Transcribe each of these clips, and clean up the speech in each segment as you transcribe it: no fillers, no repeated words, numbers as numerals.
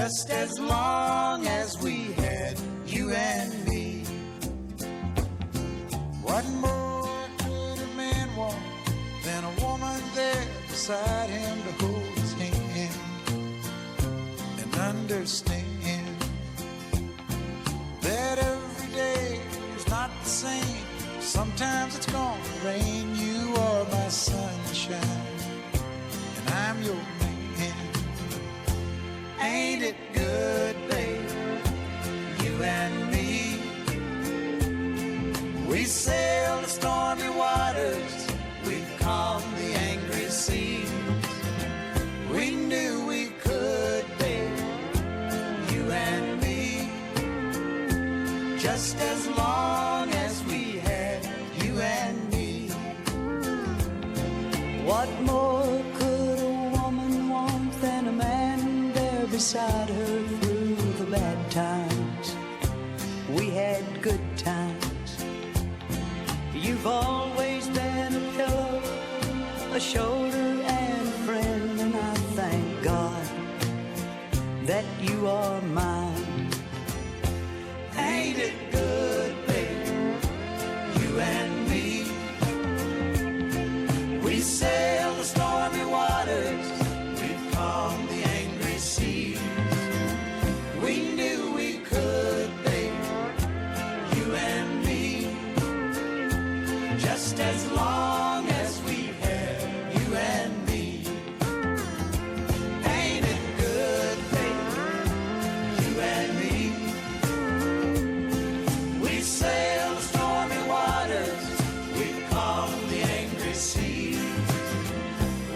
just as long as we had you and me. What more could a man want than a woman there beside him to hold his hand and understand that every day is not the same. Sometimes it's gonna rain. You are my sunshine and I'm your man. Ain't it good, babe, you and me? We sail the stormy waters, we've calmed the angry seas. We knew we could, babe, you and me, just as long as we had you and me. What more could a woman want than a man there beside her through the bad times? We had good times. You've always been a pillow, a shoulder and a friend, and I thank God that you are mine. Ain't it good, babe, you and me? We sail the stormy waters, we've calmed the angry seas. We knew we could, babe, you and me, just as long as we had you and me. Ain't it good, babe, you and me? We sail the stormy waters, we've calmed the angry seas.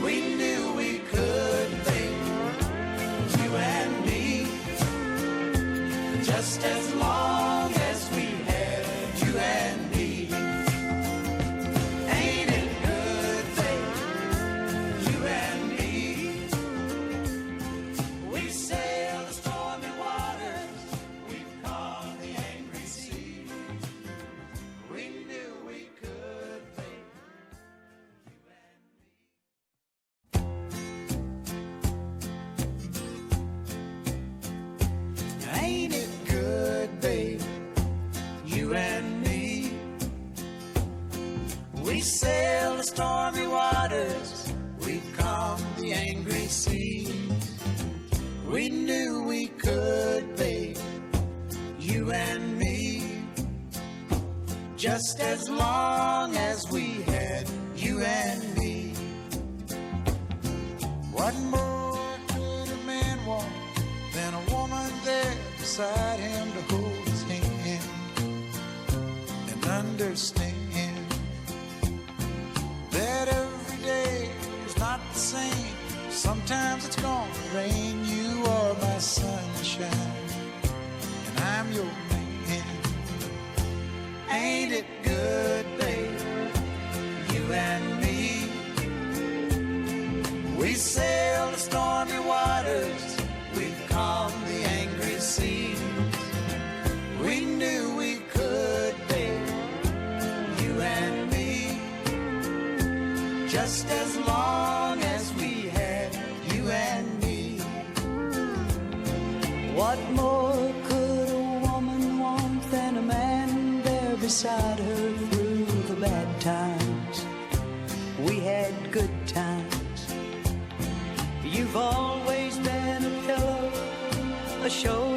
We knew we could, babe, you and me, just as long as we had you and me. Ain't it good, babe, you and me? We sail the stormy waters, we've calmed the angry seas. We knew we could, babe, you and me. Ain't it good, babe, you and me? We sail the stormy waters, we've calmed the angry seas. We knew we could, babe, you and me, just as long as we had you and me. What more could a man want than a woman there beside him to hold his hand and understand that every day is not the same. Sometimes it's gonna rain. You are my sunshine and I'm your man. Ain't it good, babe, you and me? We sail the stormy waters, we've calmed the angry seas. We knew we could, babe, you and me, just as long as we had you and me. What more could a woman want than a man there beside her through the bad times? We had good times. You've always been a pillow, a shoulder